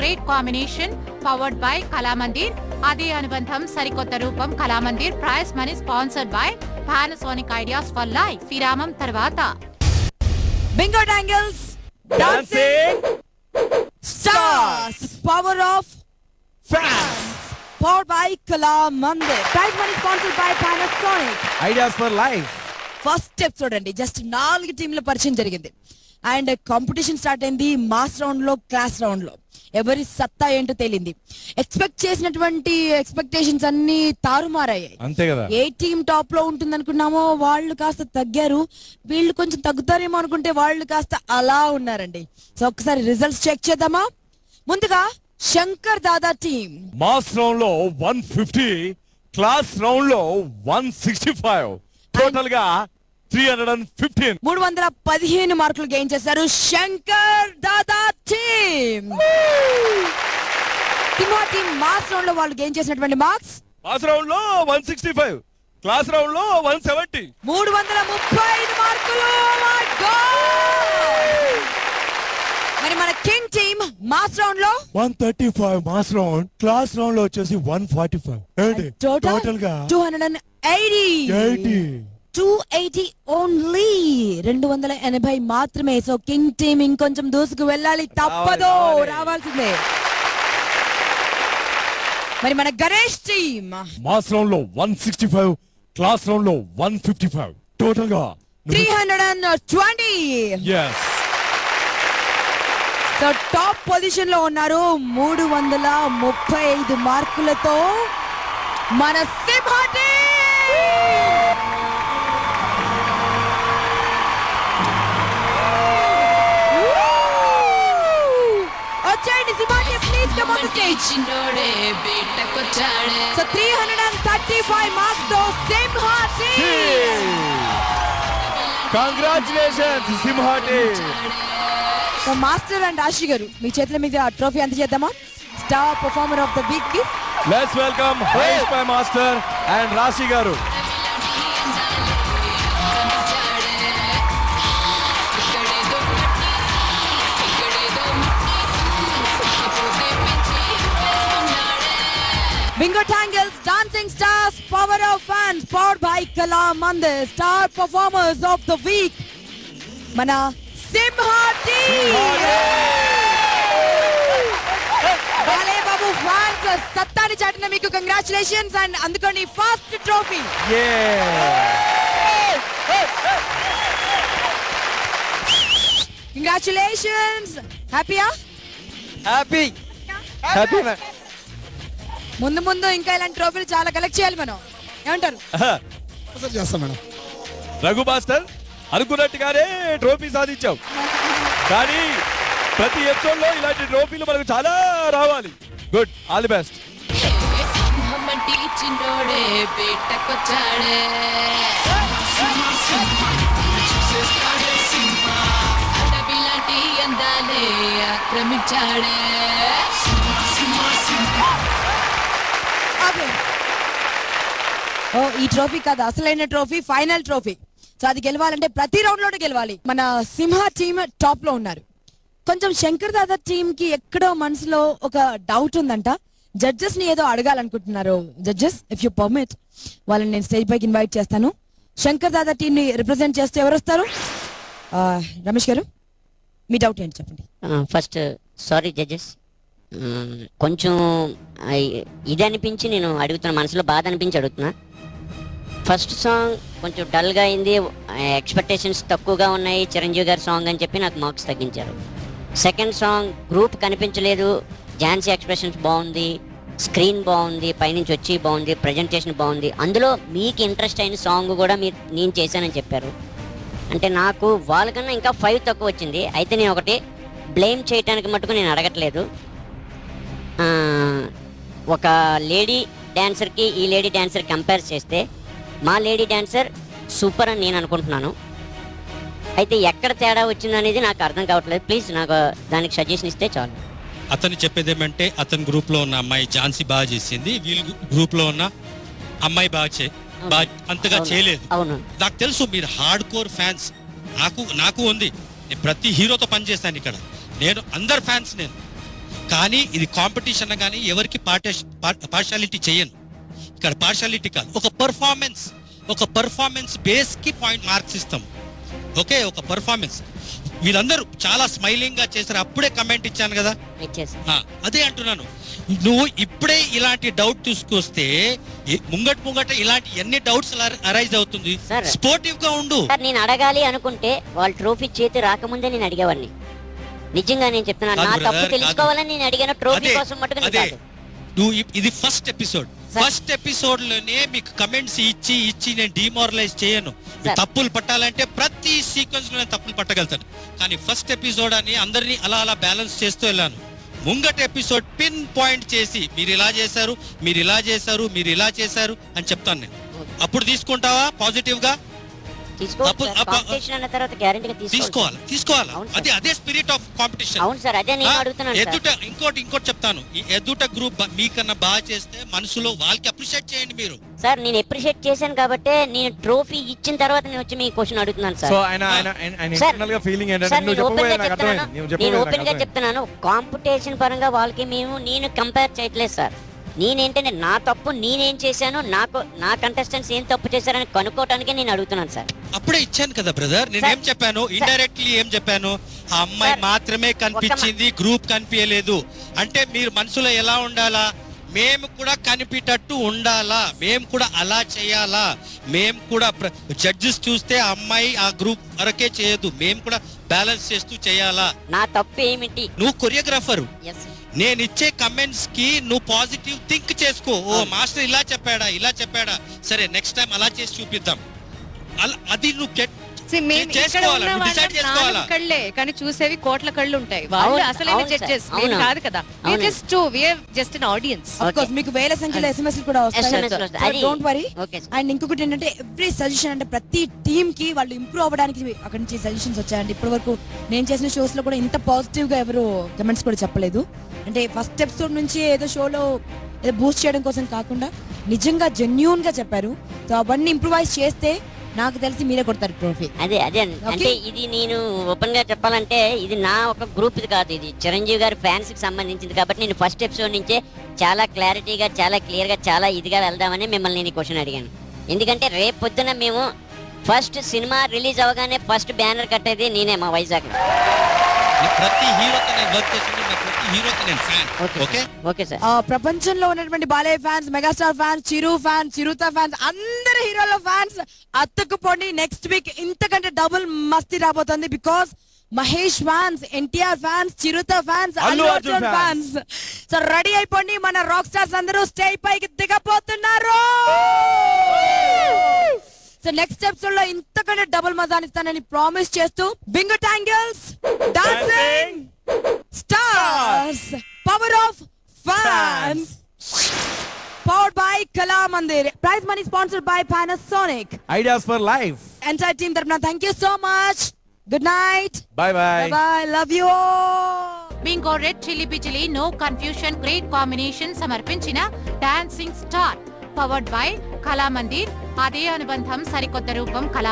Great combination powered by Kalamandir. అదే అనుబంధం సరికొత్త రూపం Kalamandir. Prize money sponsored by Panasonic ideas for life. విరామం తర్వాత Bingo dongles dancing stars power of fans powered by Kalamandir. Prize money sponsored by Panasonic ideas for life. First step చూడండి, just 4 టీంల పరిచయం జరిగింది and competition start అయింది. Mass round లో, class round లో ఎవరి సత్తా ఏంటో తేలింది. ఎక్స్పెక్ట్ చేసినటువంటి ఎక్స్పెక్టేషన్స్ అన్ని తారుమారయ్యాయి. అంతే కదా. ఏ టీం టాప్ లో ఉంటుంది అనుకున్నామో వాళ్ళు కాస్త తగ్గారు, వీళ్ళు కొంచెం తగ్గుతారేమో అనుకుంటే వాళ్ళు కాస్త అలా ఉన్నారండి. సో ఒకసారి రిజల్ట్స్ చెక్ చేద్దామా? ముందుగా Shankar Dada team mass round లో 150, క్లాస్ రౌండ్ లో 165, టోటల్ గా 315. 315 మార్కులు గెయిన్ చేశారు శంకర్ దాదా టీం. సింహ టీం మాస్ రౌండ్ లో వాళ్ళు గెయిన్ చేసినటువంటి మార్క్స్ మాస్ రౌండ్ లో 165, క్లాస్ రౌండ్ లో 170. 335 మార్కులు. మరి మన కింగ్ టీం మాస్ రౌండ్ లో 135, మాస్ రౌండ్, క్లాస్ రౌండ్ లో వచ్చేసి 145. టోటల్ గా 280 ఓన్లీ. 280 మాత్రమే. సో కింగ్ టీం ఇంకొంచెం దూసుకు వెళ్ళాలి, తప్పదో, రావాల్సిందే. మరి మన గణేష్ టీం మాస్ రౌండ్ లో 165, క్లాస్ రౌండ్ లో 155, టోటల్ గా 320. సో టాప్ పొజిషన్ లో ఉన్నారు 335 మార్కులతో మన సింహ టీం. వచ్చేయండి Simha team, please come on the stage. So 335 marks తో Simha team. Congratulations Simha team. So master and Rashi గారు, మీ చేతుల మీద ట్రోఫీ అందజేద్దామా? Star performer of the week కి let's welcome Harish Pai master and Rashi గారు. Bingo Tangles, Dancing Stars, Power of Fans, powered by Kalamandir, Star Performers of the Week, Mana Simha Team. Bale Babu fans, Sattani Chatna Miku, congratulations and Andukoni first trophy. Congratulations. Happy? Happy man. ముందు ముందు ఇంకా ఇలాంటి ట్రోఫీలు చాలా collect చేయాలి మనం. ఏమంటారు? చేస్తాం madam. Raghu master అనుకున్నట్టుగానే ట్రోఫీ సాధించావు, కానీ ప్రతి ఎపిసోడ్ లో ఇలాంటి ట్రోఫీలు మనకు చాలా రావాలి. Good, all the best. ఈ ట్రోఫీ కాదు, అసలైన ట్రోఫీ, ఫైనల్ ట్రోఫీ. సో అది గెలవాలంటే ప్రతి రౌండ్ లోనే గెలవాలి. మన సింహ టీమ్ టాప్ లో ఉన్నారు. కొంచెం శంకర్ దాదా టీమ్ కి ఎక్కడో మనసులో ఒక డౌట్ ఉందంట. జడ్జెస్ ని ఏదో అడగాలనుకుంటున్నారు. జడ్జెస్, ఇఫ్ యూ పర్మిట్, వాళ్ళని నేను స్టేజ్ పైకి ఇన్వైట్ చేస్తాను. శంకర్ దాదా టీమ్ ని రిప్రజెంట్ చేస్తే ఎవరు వస్తారు? రమేష్ గారు, మీ డౌట్ ఏంటి చెప్పండి. ఫస్ట్ సారీ జడ్జెస్, కొంచెం ఇది అనిపించి నేను అడుగుతున్నా, మనసులో బాధ అనిపించి అడుగుతున్నా. ఫస్ట్ సాంగ్ కొంచెం డల్గా అయింది, ఎక్స్పెక్టేషన్స్ తక్కువగా ఉన్నాయి, చిరంజీవి గారి సాంగ్ అని చెప్పి నాకు మార్క్స్ తగ్గించారు. సెకండ్ సాంగ్ గ్రూప్ కనిపించలేదు, ఝాన్సీ ఎక్స్ప్రెషన్స్ బాగుంది, స్క్రీన్ బాగుంది, పైనుంచి వచ్చి బాగుంది, ప్రజెంటేషన్ బాగుంది. అందులో మీకు ఇంట్రెస్ట్ అయిన సాంగ్ కూడా నేను చేశానని చెప్పారు. అంటే నాకు వాళ్ళకన్నా ఇంకా 5 తక్కువ వచ్చింది. అయితే నేను ఒకటి బ్లేమ్ చేయడానికి మటుకు నేను అడగట్లేదు. ఒక లేడీ డ్యాన్సర్కి ఈ లేడీ డాన్సర్ కంపేర్ చేస్తే మా లేడీ డాన్సర్ సూపర్ అని నేను అనుకుంటున్నాను. అయితే ఎక్కడ తేడా వచ్చింది అనేది నాకు అర్థం కావట్లేదు. ప్లీజ్ నాకు దానికి సజెషన్ ఇస్తే చాలు. అతను చెప్పేది ఏమంటే అతని గ్రూప్లో ఉన్న అమ్మాయి ఝాన్సీ బాగా చేసింది, వీళ్ళ గ్రూప్లో ఉన్న అమ్మాయి అంతగా చేయలేదు. అవును, నాకు తెలుసు మీరు హార్డ్ కోర్ ఫ్యాన్స్. నాకు ఉంది, నేను ప్రతి హీరోతో పనిచేస్తాను ఇక్కడ. నేను అందరు ఫ్యాన్స్. నేను కానీ ఇది కాంపిటీషన్ కానీ ఎవరికి పార్షాలిటీ చేయను. ఇక్కడ పార్షాలిటీ కాదు, ఒక పర్ఫార్మెన్స్ బేస్ కి పాయింట్ మార్క్స్ ఇస్తాం. ఓకే, ఒక పర్ఫార్మెన్స్. వీళ్ళందరూ చాలా స్మైలింగ్ గా చేశారు. అప్పుడే కమెంట్ ఇచ్చాను కదా, అదే అంటున్నాను. నువ్వు ఇప్పుడే ఇలాంటి డౌట్ తీసుకొస్తే ముంగట ఇలాంటి ఎన్ని డౌట్స్ అరైజ్ అవుతుంది. స్పోర్టివ్ గా ఉండు. నేను అడగాలి అనుకుంటే వాళ్ళ ట్రోఫీ చేతి రాకముందే నేను అడిగేవాడిని. నిజంగా నేను చెప్తున్నాను, నా తప్పు తెలుసుకోవాలని నేను అడిగాను. ట్రోఫీ కోసం మటుకు ఇది ఫస్ట్ ఎపిసోడ్ లోనే మీకు కమెంట్స్ ఇచ్చి నేను డిమారలైజ్ చేయను. తప్పులు పట్టాలంటే ప్రతి సీక్వెన్స్ లో తప్పులు పట్టగలుగుతాను. కానీ ఫస్ట్ ఎపిసోడ్ అని అందరినీ అలా బ్యాలెన్స్ చేస్తూ వెళ్ళాను. ముంగట ఎపిసోడ్ పిన్ పాయింట్ చేసి మీరు ఇలా చేశారు అని చెప్తాను నేను. అప్పుడు తీసుకుంటావా పాజిటివ్ గా? తీసుకోవాలి. అదే స్పిరిట్ ఆఫ్ కాంపిటీషన్. ఇంకోటి చెప్తాను, ఈ ఎదుట గ్రూప్ మీకన్నా బాగా చేస్తే మనసులో వాళ్ళకి అప్రిషియేట్ చేయండి మీరు. సార్ నేను అప్రిషియేట్ చేశాను కాబట్టి నేను ట్రోఫీ ఇచ్చిన తర్వాత నేను వచ్చి మీ క్వశ్చన్ అడుగుతున్నాను సార్. నేను ఓపెన్ గా చెప్తున్నాను, కాంపిటీషన్ పరంగా వాళ్ళకి నేను కంపేర్ చేయట్లేదు సార్. నేనేంటంటే నా తప్పు నేనేం చేశాను, నా కంటెస్టెంట్స్ ఏం తప్పు చేశారని కనుక్కోవడానికి నేను అడుగుతున్నాను సార్. అప్పుడే ఇచ్చాను కదా బ్రదర్. నేనేం చెప్పాను, ఇండైరెక్ట్లీ ఏం చెప్పాను, ఆ అమ్మాయి మాత్రమే కనిపించింది, గ్రూప్ కనిపించలేదు అంటే మీరు మనసులో ఎలా ఉండాలా, మేము కూడా కనిపించేటట్టు ఉండాలా, మేము కూడా అలా చేయాలా, మేము కూడా జడ్జెస్ చూస్తే ఆ అమ్మాయి ఆ గ్రూప్ వరకే చేయదు, మేము కూడా బ్యాలెన్స్ చేస్తూ చేయాలా. నా తప్పు ఏమిటి? నువ్వు కొరియోగ్రాఫర్, నేను ఇచ్చే కమెంట్స్ కి నువ్వు పాజిటివ్ థింక్ చేసుకో. ఓ మాస్టర్ ఇలా చెప్పాడా, సరే నెక్స్ట్ టైం అలా చేసి చూపిద్దాం. అది నువ్వు కళ్ళే కానీ చూసేవి కోట్ల కళ్ళు ఉంటాయి. వాళ్ళు అసలైన జడ్జెస్ కాదు కదా. Just an audience. మీకు వేల సంఖ్యలో SMS కూడా వస్తాయి, డోంట్ వరీ. అండ్ ఇంకొకటి ఏంటంటే ఎవ్రీ సజెషన్, అంటే ప్రతి టీమ్ కి వాళ్ళు ఇంప్రూవ్ అవ్వడానికి అక్కడి నుంచి సజెషన్స్ వచ్చాయండి. ఇప్పటి వరకు నేను చేసిన షోస్ లో కూడా ఇంత పాజిటివ్ గా ఎవరు కమెంట్స్ కూడా చెప్పలేదు. అంటే ఫస్ట్ ఎపిసోడ్ నుంచి ఏదో షోలో ఏదో బూస్ట్ చేయడం కోసం కాకుండా నిజంగా జెన్యూన్ గా చెప్పారు. సో అవన్నీ ఇంప్రూవైజ్ చేస్తే నాకు తెలిసి మీరే కొడతారు ట్రోఫీ. అదే అంటే ఇది నేను ఓపెన్ గా చెప్పాలంటే ఇది నా ఒక గ్రూప్ కాదు, ఇది చిరంజీవి గారి ఫ్యాన్స్ కి సంబంధించింది కాబట్టి నేను ఫస్ట్ ఎపిసోడ్ నుంచే చాలా క్లారిటీగా, చాలా క్లియర్ గా, చాలా ఇదిగా వెళ్దామని మిమ్మల్ని నేను క్వశ్చన్ అడిగాను. ఎందుకంటే రేపు పొద్దున మేము ఫస్ట్ సినిమా రిలీజ్ అవగానే ఫస్ట్ బ్యానర్ కట్టేది నేనే మా వైజాగ్. ప్రతి హీరోకి నేను వర్క్ చేస్తున్నాను, ప్రతి హీరోకి నేను ఫ్యాన్. Okay sir. ప్రపంచంలో ఉన్నటువంటి బాలయ్య ఫ్యాన్స్, మెగాస్టార్ ఫ్యాన్స్, చిరు ఫ్యాన్స్, చిరుత ఫ్యాన్స్, అందరి హీరోల ఫ్యాన్స్ అత్తుకుపోండి. నెక్స్ట్ వీక్ ఇంతకంటే డబుల్ మస్తీ రాబోతుంది. Because Mahesh fans, NTR fans, Chirutha fans, Allu Arjun fans. So ready అయిపోండి, మన రాక్ స్టార్స్ అందరూ స్టేజ్ పైకి దిగపోతున్నారు. సో నెక్స్ట్ ఎపిసోడ్ లో ఇంతకంటే డబుల్ మజా ఇస్తానని ప్రామిస్ చేస్తూ Bingo tangles dancing stars power of fans powered by Kala Mandir. Prize money sponsored by Panasonic. Ideas for life. Entire team tarafna thank you so much. Good night. Bye bye. Bye bye. Love you all. Bingo Red Chili Pichili No Confusion Great Combination సమర్పించిన dancing star powered by Kalamandir. అదే అనుబంధం సరికొత్త రూపం కళా